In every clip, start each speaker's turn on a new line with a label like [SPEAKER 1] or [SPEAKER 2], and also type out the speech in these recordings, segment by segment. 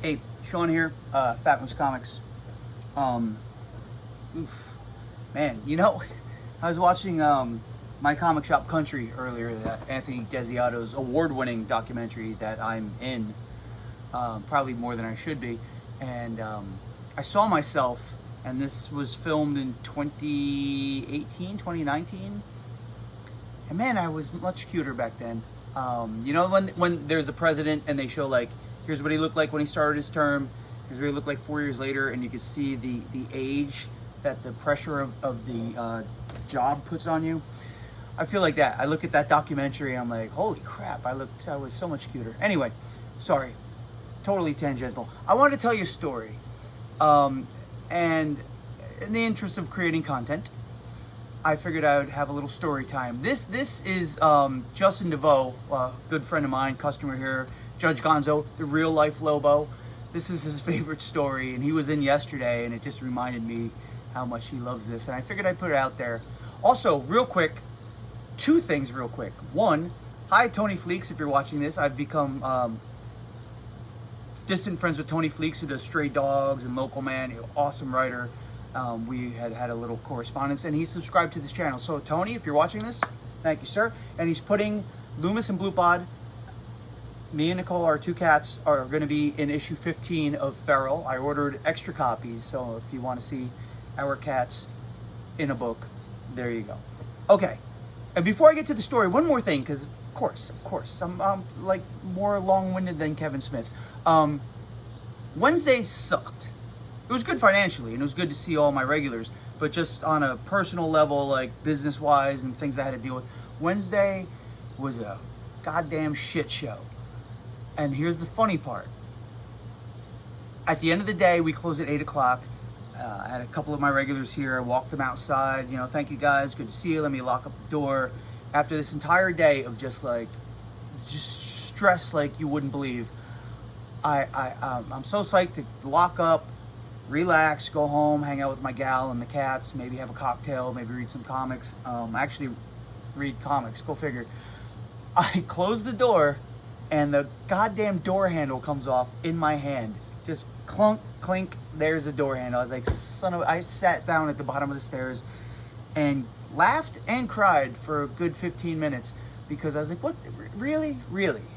[SPEAKER 1] Hey, Sean here, Fat Moose Comics. Man, I was watching My Comic Shop Country earlier, that Anthony Desiato's award-winning documentary that I'm in, probably more than I should be, and I saw myself, and this was filmed in 2018, 2019, and man, I was much cuter back then. When there's a president and they show like, here's what he looked like when he started his term, here's what he looked like 4 years later, and you can see the age that the pressure of the job puts on you. I feel like that. I look at that documentary and I'm like, holy crap, I was so much cuter. Anyway, sorry, totally tangential. I wanted to tell you a story. And in the interest of creating content, I figured I would have a little story time. This is Justin DeVoe, a good friend of mine, customer here, Judge Gonzo, the real life Lobo. This is his favorite story, and he was in yesterday, and it just reminded me how much he loves this, and I figured I'd put it out there. Also, real quick, two things real quick. One, hi Tony Fleeks, if you're watching this. I've become distant friends with Tony Fleeks, who does Stray Dogs and Local Man, awesome writer. We had a little correspondence, and he's subscribed to this channel. So Tony, if you're watching this, thank you, sir. And he's putting Loomis and Blue Pod, me and Nicole, our two cats, are going to be in issue 15 of Feral. I ordered extra copies, so if you want to see our cats in a book, there you go. Okay, and before I get to the story, one more thing, because of course, I'm like more long-winded than Kevin Smith. Wednesday sucked. It was good financially, and it was good to see all my regulars, but just on a personal level, like business-wise and things I had to deal with, Wednesday was a goddamn shit show. And here's the funny part. At the end of the day, we closed at 8 o'clock. I had a couple of my regulars here. I walked them outside. Thank you guys. Good to see you. Let me lock up the door. After this entire day of just stress like you wouldn't believe, I'm so psyched to lock up, relax, go home, hang out with my gal and the cats, maybe have a cocktail, maybe read some comics. Actually read comics, go figure. I closed the door, and the goddamn door handle comes off in my hand. Just clunk, clink, there's the door handle. I was like, I sat down at the bottom of the stairs and laughed and cried for a good 15 minutes because I was like, what, really?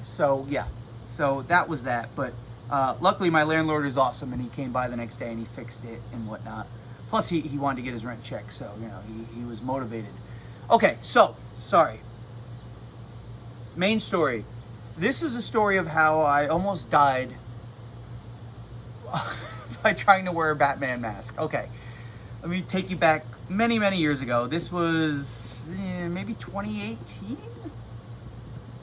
[SPEAKER 1] So yeah, so that was that. But luckily my landlord is awesome, and he came by the next day and he fixed it and whatnot. Plus he wanted to get his rent checked, so he was motivated. Okay, so, sorry. Main story. This is a story of how I almost died by trying to wear a Batman mask. Okay, let me take you back many, many years ago. This was maybe 2018,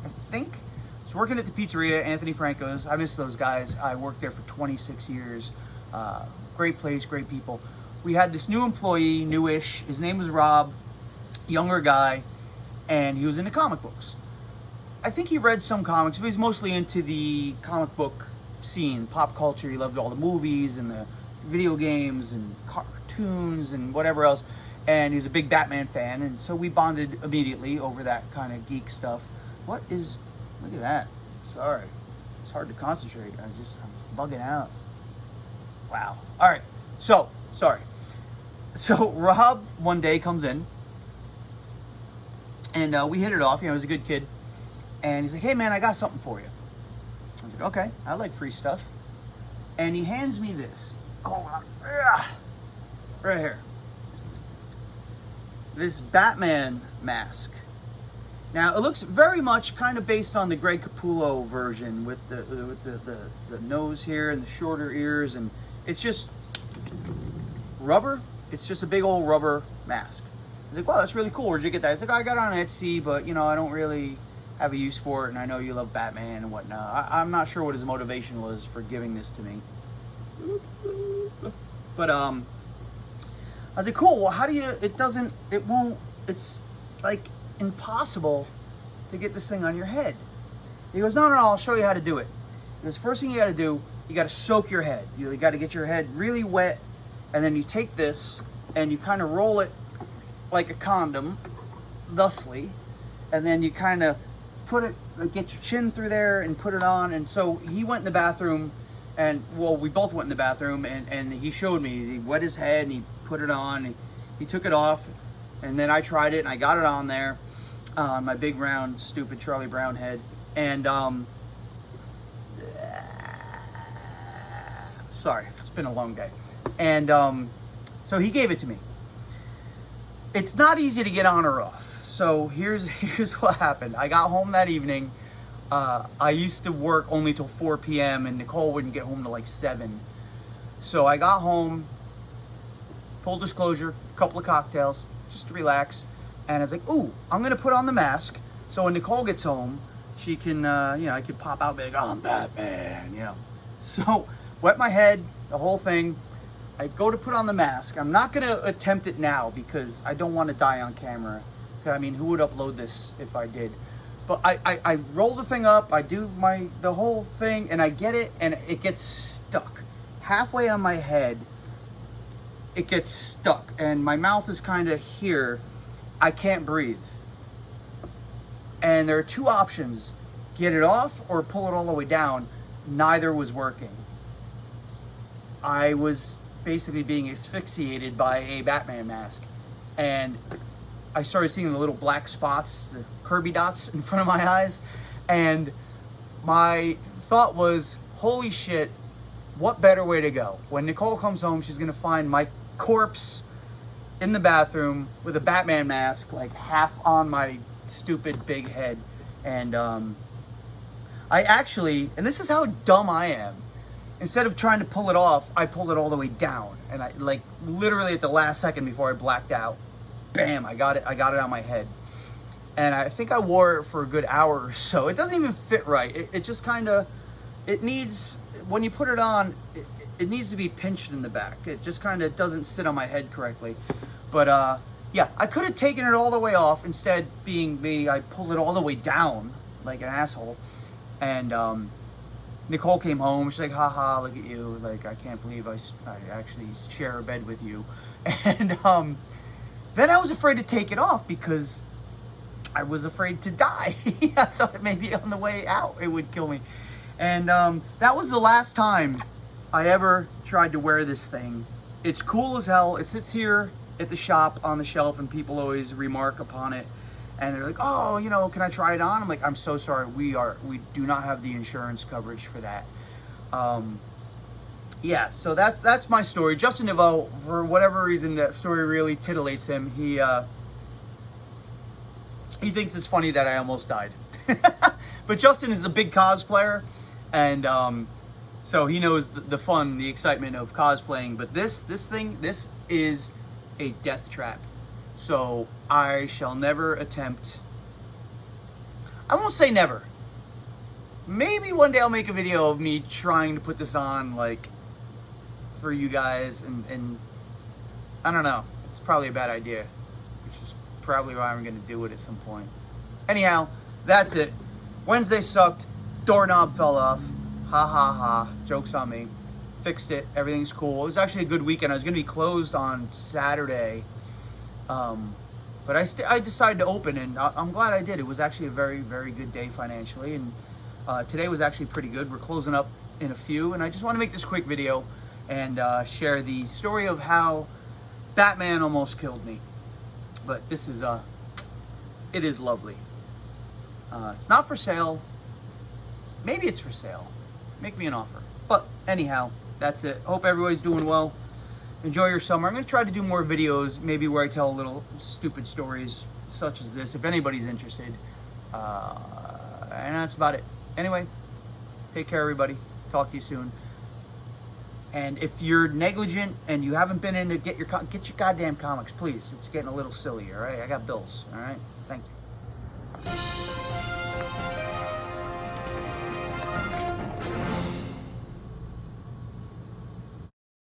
[SPEAKER 1] I think. I was working at the pizzeria, Anthony Franco's. I miss those guys. I worked there for 26 years. Great place, great people. We had this new employee, newish. His name was Rob, younger guy, and he was into comic books. I think he read some comics, but he's mostly into the comic book scene, pop culture. He loved all the movies and the video games and cartoons and whatever else. And he was a big Batman fan, and so we bonded immediately over that kind of geek stuff. Look at that. Sorry. It's hard to concentrate. I'm bugging out. Wow. All right. So, sorry. So Rob one day comes in, and we hit it off. He was a good kid. And he's like, hey man, I got something for you. I was like, okay, I like free stuff. And he hands me this. Hold on. Right here. This Batman mask. Now, it looks very much kind of based on the Greg Capullo version with the nose here and the shorter ears. And it's just rubber. It's just a big old rubber mask. I was like, wow, that's really cool. Where'd you get that? He's like, I got it on Etsy, but, I don't really have a use for it, and I know you love Batman and whatnot. I'm not sure what his motivation was for giving this to me. But, I was like, cool, well, how do you, it's like impossible to get this thing on your head. He goes, no, I'll show you how to do it. He goes, first thing you gotta do, you gotta soak your head. You gotta get your head really wet, and then you take this, and you kind of roll it like a condom, thusly, and then you kind of get your chin through there and put it on. And so he went in the bathroom And well, we both went in the bathroom, and he showed me. He wet his head and he put it on. He took it off, and then I tried it and I got it on there, my big round stupid Charlie Brown head. And sorry, it's been a long day. And so he gave it to me. It's not easy to get on or off. So here's what happened. I got home that evening. I used to work only till 4 p.m. and Nicole wouldn't get home till like 7. So I got home, full disclosure, a couple of cocktails, just to relax. And I was like, ooh, I'm gonna put on the mask. So when Nicole gets home, she can, you know, I could pop out and be like, oh, I'm Batman, you know. So wet my head, the whole thing. I go to put on the mask. I'm not gonna attempt it now because I don't want to die on camera. I mean, who would upload this if I did? But I roll the thing up, I do the whole thing, and I get it, and it gets stuck. Halfway on my head, it gets stuck, and my mouth is kind of here. I can't breathe. And there are two options, get it off or pull it all the way down. Neither was working. I was basically being asphyxiated by a Batman mask. And I started seeing the little black spots, the Kirby dots in front of my eyes. And my thought was, holy shit, what better way to go? When Nicole comes home, she's gonna find my corpse in the bathroom with a Batman mask, like half on my stupid big head. And I actually, and this is how dumb I am, instead of trying to pull it off, I pulled it all the way down. And I, like, literally at the last second before I blacked out, bam, I got it on my head. And I think I wore it for a good hour or so. It doesn't even fit right. It just kind of, it needs, when you put it on, it needs to be pinched in the back. It just kind of doesn't sit on my head correctly. But yeah, I could have taken it all the way off. Instead, being me, I pulled it all the way down like an asshole. And Nicole came home. She's like, haha, look at you. Like, I can't believe I actually share a bed with you. And then I was afraid to take it off because I was afraid to die. I thought maybe on the way out it would kill me. And that was the last time I ever tried to wear this thing. It's cool as hell. It sits here at the shop on the shelf and people always remark upon it. And they're like, oh, you know, can I try it on? I'm like, I'm so sorry. We do not have the insurance coverage for that. Yeah, so that's my story. Justin Deveau, for whatever reason, that story really titillates him. He thinks it's funny that I almost died. But Justin is a big cosplayer, and so he knows the fun, the excitement of cosplaying. But this is a death trap. So I shall never attempt. I won't say never. Maybe one day I'll make a video of me trying to put this on, like, for you guys, and I don't know. It's probably a bad idea, which is probably why I'm gonna do it at some point. Anyhow, that's it. Wednesday sucked. Doorknob fell off. Ha ha ha. Joke's on me. Fixed it. Everything's cool. It was actually a good weekend. I was gonna be closed on Saturday. But I decided to open, and I'm glad I did. It was actually a very, very good day financially, and today was actually pretty good. We're closing up in a few, and I just want to make this quick video and share the story of how Batman almost killed me. But this is, it is lovely. It's not for sale. Maybe it's for sale. Make me an offer. But anyhow, that's it. Hope everybody's doing well. Enjoy your summer. I'm going to try to do more videos, maybe where I tell little stupid stories such as this, if anybody's interested. And that's about it. Anyway, take care, everybody. Talk to you soon. And if you're negligent and you haven't been in to get your goddamn comics, please. It's getting a little silly, all right? I got bills, all right? Thank you.